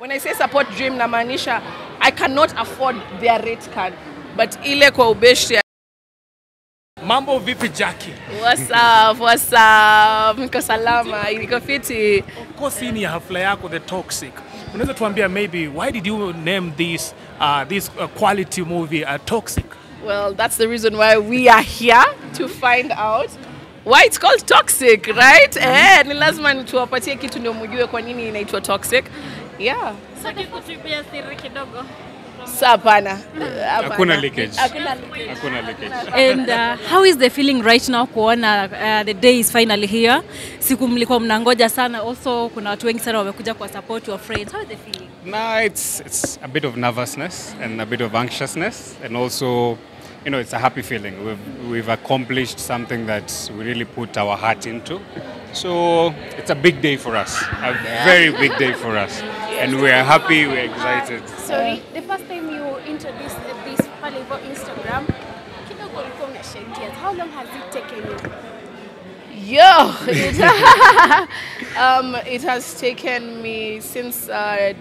When I say support dream namaanisha I cannot afford their rate card, but ile kwa ubeshti. Mambo vipi Jacky? What's up? Niko salama, niko fiti. Of course hii ni hafla yako The Toxic. Unaweza tuambia maybe why did you name this quality movie Toxic? Well, that's the reason why we are here to find out why it's called Toxic, right? Ni lazima tuwapatie kitu ndio mjue kwa nini inaitwa Toxic. Yeah. So kutubia siri kidogo. Sapana. Hakuna leakage. And how is the feeling right now kuona the day is finally here? Siku mlikuwa mnangoja sana, also kuna watu wengi sana wamekuja kwa support your friends. How is the feeling? No, it's a bit of nervousness and a bit of anxiousness, and also, you know, it's a happy feeling. We've accomplished something that we really put our heart into. So it's a big day for us, a very big day for us, and we are happy, we're excited. Sorry, the first time you introduced this pale on Instagram, kidogo ulikuwa unashangia. How long has it taken you? It has taken me since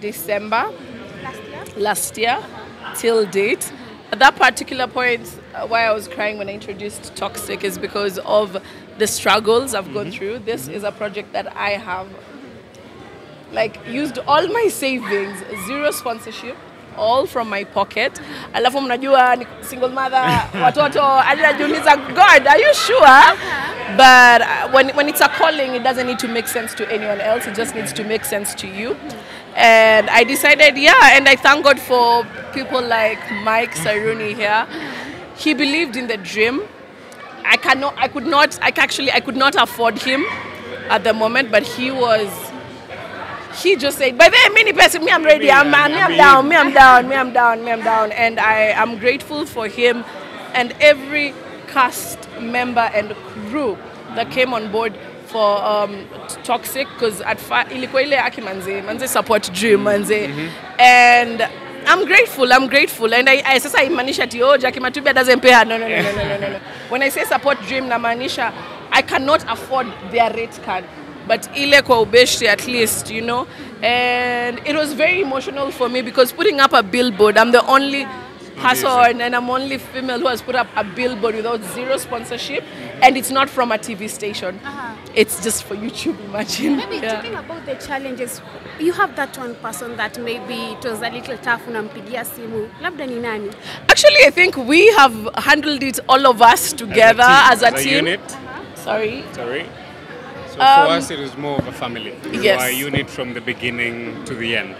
December last year till date. At that particular point, why I was crying when I introduced Toxic is because of the struggles I've gone through. This is a project that I have used all my savings, zero sponsorship, all from my pocket. Alafu mnajua ni single mother, watoto, anajiuliza, God, are you sure? But when it's a calling, it doesn't need to make sense to anyone else. It just needs to make sense to you. And I decided, and I thank God for people like Mike Saruni here. He believed in the dream. I could not afford him at the moment, but he just said, by the way, many person, me I'm ready, I'm down. And I am grateful for him and every cast member and crew that came on board for Toxic, because at ilikuwa ile aki manze support dream manze. And I'm grateful and I sasa imaanisha ati Jacky Matubia doesn't pay her. No. When I say support dream namaanisha I cannot afford their rate card, but ile kwa ubeshti at least, you know. And it was very emotional for me because putting up a billboard, I'm the only person and I'm only female who has put up a billboard without zero sponsorship, and it's not from a TV station. It's just for YouTube, imagine. Maybe talking about the challenges, you have that one person that maybe it was a little tough unampigia simu. Labda ni nani? Actually, I think we have handled it all of us together as a team. Unit. Sorry. So for us, it was more of a family. We Yes. were a unit from the beginning to the end.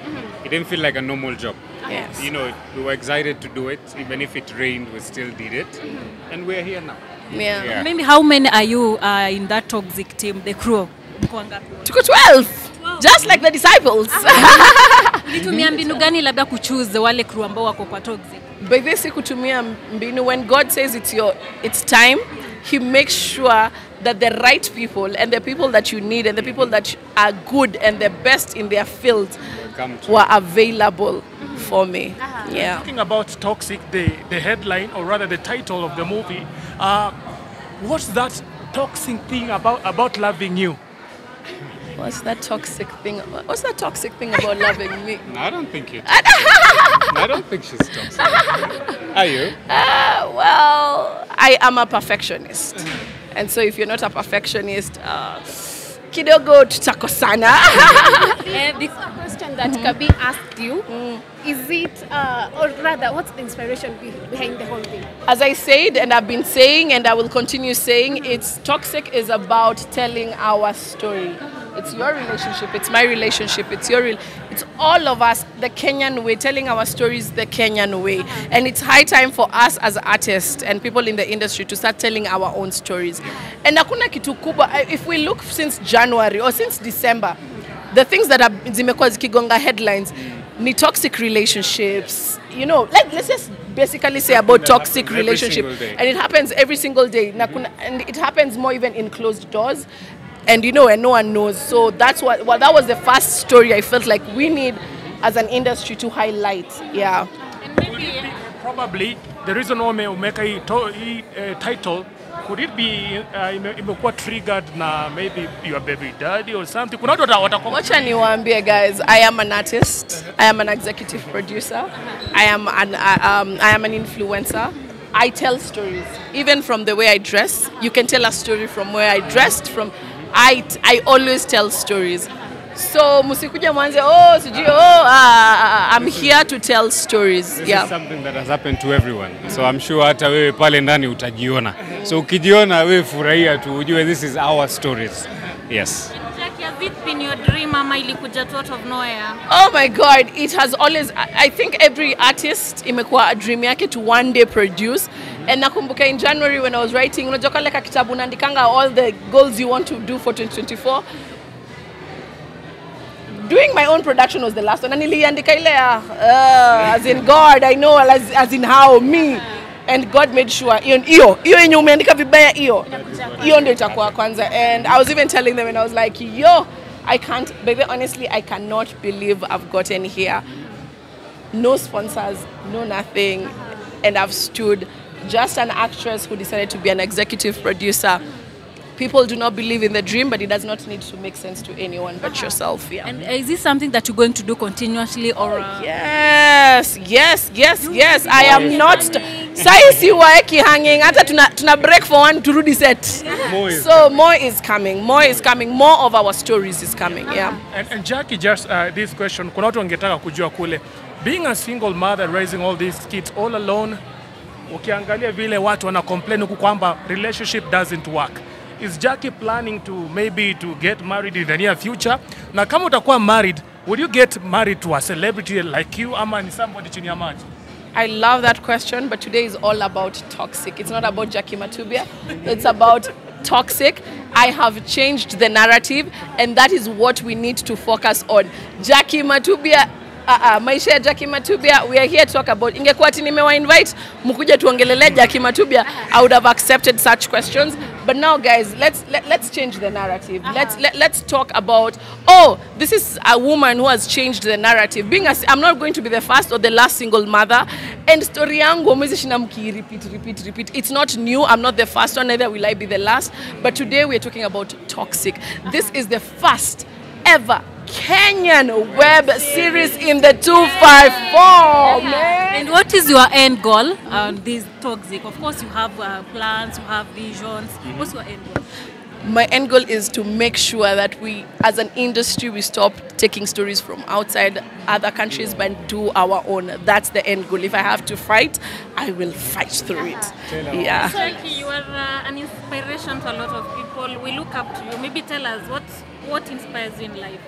It didn't feel like a normal job. Yes. You know, we were excited to do it. Even if it rained, we still did it. And we're here now. Yeah. Maybe how many are you in that Toxic team, the crew? Tuko 12. Just like the disciples. Ulitumia mbinu gani labda kuchoose wale crew ambao wako kwa Toxic? By this kutumia mbinu, when God says it's time, he makes sure that the right people and the people that you need and the people that are good and the best in their field were available for me. Yeah. Talking about Toxic, the headline, or rather the title of the movie, what's that toxic thing about loving you? What's that toxic thing about loving me? No, I don't think I don't think she's toxic. Are you? Well, I am a perfectionist. And so if you're not a perfectionist, kidogo tutakosana. This question that Kabi asked you, is it, or rather, what's the inspiration behind the whole thing? As I said, and I've been saying, and I will continue saying, it's Toxic is about telling our story. It's your relationship, it's my relationship, it's all of us, the Kenyan way, telling our stories the Kenyan way. And it's high time for us as artists and people in the industry to start telling our own stories. And hakuna kitu kubwa, if we look since January or since December, the things that have zimekuwa zikigonga headlines ni toxic relationships. You know, let's just basically say about toxic relationship. And it happens every single day. And it happens more even in closed doors. And you know, and no one knows. So that's that was the first story I felt like we need as an industry to highlight. And maybe probably the reason why we make a title could it be imekuwa triggered na maybe your baby daddy or something? Kuna watu watakuwa. Wacha niwaambie guys, I am an artist, I am an executive producer, I am an influencer. I tell stories, even from the way I dress. You can tell a story from where I dressed from. I always tell stories. So musikuja mwanze I'm here to tell stories. This is something that has happened to everyone. So I'm sure hata wewe pale ndani utajiona. So ukijiona wewe furahia tu ujue this is our stories. Yes. Jacky, has it been your dream ama ilikuja tu out of nowhere? Oh my God, it has always, I think every artist imekuwa a dream yake to one day produce. And nakumbuka in January when I was writing, unajua kale ka kitabu naandikanga all the goals you want to do for 2024. Doing my own production was the last one. And niliandika ile as in God, I know, as in how, me. And God made sure, iyo yenye umeandika vibaya iyo ndio itakuwa kwanza. And I was even telling them and I was like, yo, I can't, baby, honestly, I cannot believe I've gotten here. No sponsors, no nothing. And I've stood, just an actress who decided to be an executive producer. People do not believe in the dream, but it does not need to make sense to anyone but yourself. Yeah. And is this something that you're going to do continuously or? Yes. I am not. Saisi waeki hanging. Hata tuna break for one to do set. So more is coming. More of our stories is coming. Yeah. And Jacky, just this question. Kuna watu wangetaka kujua kule. Being a single mother raising all these kids all alone, ukiangalia vile watu wana complain huku kwamba relationship doesn't work. Is Jacky planning to maybe to get married in the near future? Na kama utakuwa married, would you get married to a celebrity like you ama ni somebody chini ya maji? I love that question, but today is all about toxic. It's not about Jacky Matubia. It's about toxic. I have changed the narrative, and that is what we need to focus on. Jacky Matubia, maisha ya Jacky Matubia, we are here to talk about. Ingekuwa ati nimewa invite mkuja tuongelele Jacky Matubia, I would have accepted such questions. But now, guys, let's change the narrative. Let's talk about, this is a woman who has changed the narrative. I'm not going to be the first or the last single mother. And story yangu umezishinda repeat. It's not new. I'm not the first one, neither will I be the last. But today we're talking about toxic. This is the first ever Kenyan web series in the 254, man. And what is your end goal on this toxic? Of course, you have plans, you have visions. What's your end goal? My end goal is to make sure that we, as an industry, we stop taking stories from outside other countries but do our own. That's the end goal. If I have to fight, I will fight through it. Yeah. Jacky, you are an inspiration to a lot of people. We look up to you. Maybe tell us what inspires you in life.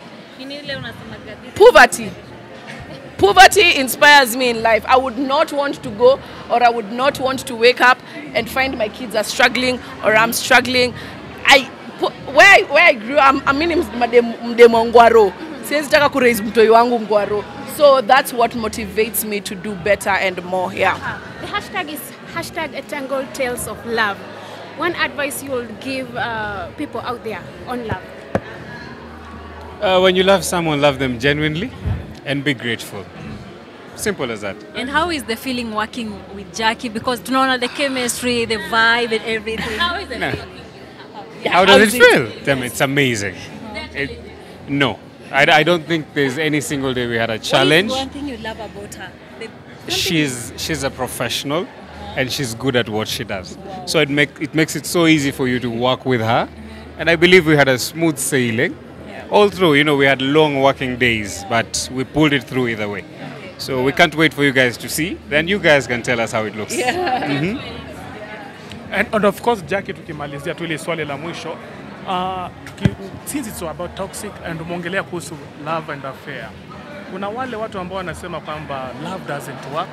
Poverty inspires me in life. I would not want to go, or I would not want to wake up and find my kids are struggling or I'm struggling. Where I grew up, I'm in mdemo ngwaro. Siwezi taka kuraise mtoi wangu ngwaro. So that's what motivates me to do better and more. Yeah. The hashtag is #Tangled Tales of Love. One advice you would give people out there on love? When you love someone, love them genuinely and be grateful. Simple as that. And how is the feeling working with Jacky? Because tunaona the chemistry, the vibe and everything. How is it feeling? How does it feel? Damn, it's amazing. No, I don't think there's any single day we had a challenge. What is one thing you love about her? She's a professional and she's good at what she does. Wow. So it makes it so easy for you to work with her. And I believe we had a smooth sailing. All through, we had long working days, but we pulled it through either way. So we can't wait for you guys to see. Then you guys can tell us how it looks. Yeah. And of course, Jacky, tukimalizia tu ile swali la mwisho, since it's about toxic and umeongelea kuhusu love and affair, kuna wale watu ambao wanasema kwamba love doesn't work,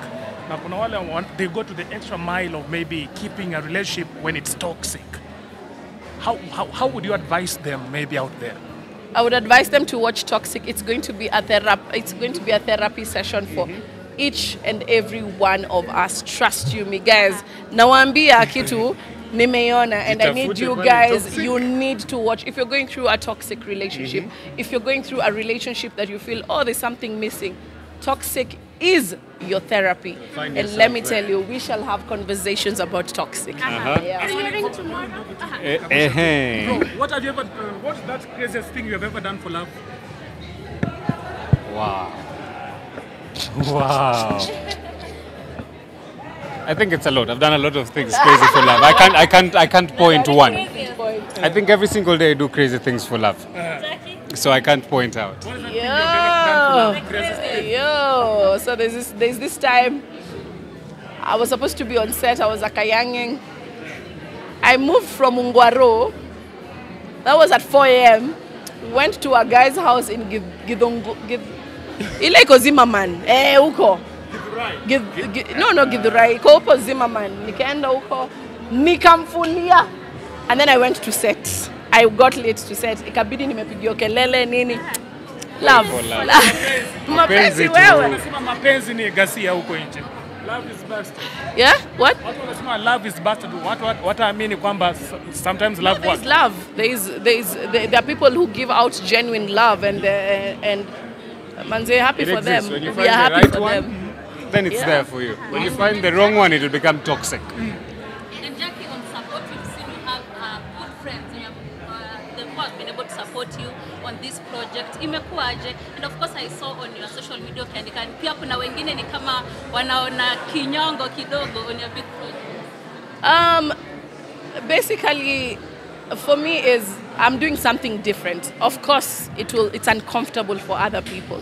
na kuna wale they go to the extra mile of maybe keeping a relationship when it's toxic. How would you advise them maybe out there? I would advise them to watch Toxic. It's going to be a therapy session for each and every one of us. Trust you me, guys. Nawaambia kitu nimeona, and I need you guys, you need to watch. If you're going through a toxic relationship, if you're going through a relationship that you feel, there's something missing, Toxic is your therapy. Find And let me yourself tell you, we shall have conversations about toxic. Yeah. Premiering tomorrow. Bro, what have you ever? What's that craziest thing you have ever done for love? Wow. Wow. I think it's a lot. I've done a lot of things crazy for love. I can't point one. I think every single day I do crazy things for love. So I can't point out. Yo, so there's this time I was supposed to be on set. I was at Kayanging. I moved from Ungwaro. That was at 4 a.m. Went to a guy's house in Gidongo. Ile iko Zimmerman. Huko. No, Githurai. Iko huko Zimmerman. Nikaenda huko. Nikamfulia. And then I went to set. I got late to set. Ikabidi nimepigiwa kelele nini. Love. Mapenzi wewe. Unasema mapenzi ni ghasia huko nje. Love is bastard. Yeah? What? Watu wanasema love is bastard. Watu amini kwamba sometimes love works. There's love. There are people who give out genuine love and manze happy It for them. exists. When you We find are the happy right for one, them. then it's Yeah. there for you. When you find the wrong one, it will become toxic. And Jacky, on support, we've seen you have good friends. You have, they've all been able to support you on this project. Imekuwaje? And of course, I saw on your social media ukiandika pia kuna wengine ni kama wanaona kinyongo kidogo on your big project. Basically, for me is I'm doing something different. Of course, it's uncomfortable for other people,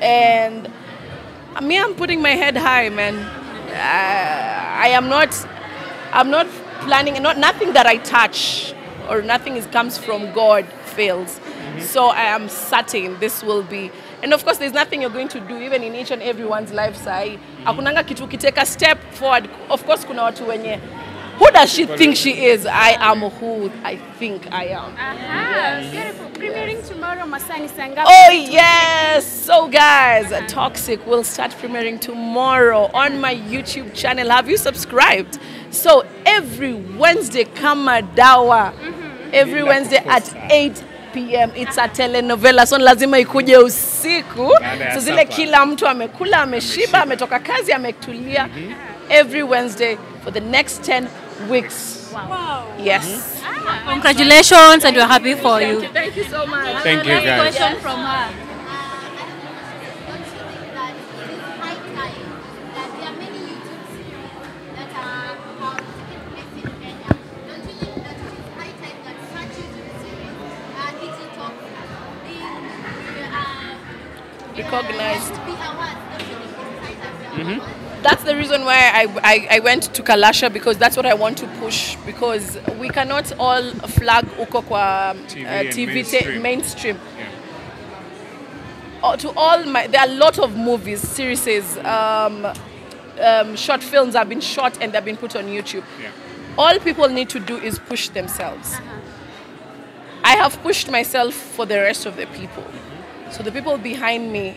and me, I'm putting my head high, man. I'm not planning. Nothing that I touch or nothing comes from God fails. So I am certain this will be. And of course, there's nothing you're going to do, even in each and everyone's life. Sai, akunanga kitu take a step forward. Of course, kuna watu wenye. Who does she think she is? I am who I think I am. Beautiful. Premiering tomorrow, Masani Sanga. Oh yes! So guys, Toxic will start premiering tomorrow on my YouTube channel. Have you subscribed? So every Wednesday, kama dawa. Every Wednesday at 8 p.m. It's a telenovela. So lazima ikuje usiku. So zile kila mtu amekula, ameshiba, ametoka kazi, ametulia. Every Wednesday for the next 10 weeks. Wow. Yes. Congratulations, and we're happy for you. Thank you so much. Thank you, guys. Question from her. Recognized. That's the reason why I went to Kalasha, because that's what I want to push, because we cannot all flag uko kwa TV and mainstream. To all there are a lot of movies, series, short films have been shot and they've been put on YouTube. Yeah. All people need to do is push themselves. I have pushed myself for the rest of the people. So the people behind me,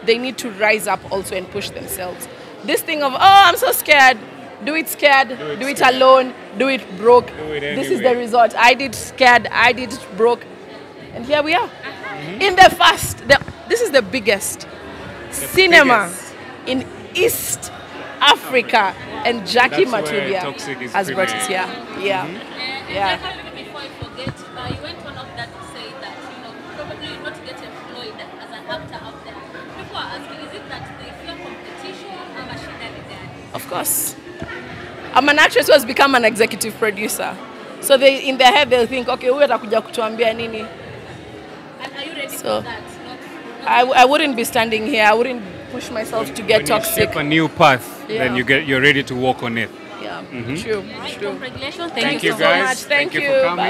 they need to rise up also and push themselves. This thing of, oh, I'm so scared. Do it scared. Do it alone. Do it broke. This is the result. I did scared. I did broke. And here we are. In the first, this is the biggest cinema in East Africa. And Jacky Matubia has brought it here. Yeah. Yeah. Before I forget, you went on of that to say that, probably you not get employed as an actor out there. People are asking, is it that they fear competition or machinery there? Of course. I'm an actress who has become an executive producer. So they, in their head, they'll think, okay, huyu atakuja kutuambia nini? And are you ready So, for that? I wouldn't be standing here. I wouldn't push myself to get When toxic. you shape a new path, Yeah. then you're ready to walk on it. Yeah, true. Congratulations. Thank you so guys. much. Thank Thank you you. for coming. Bye.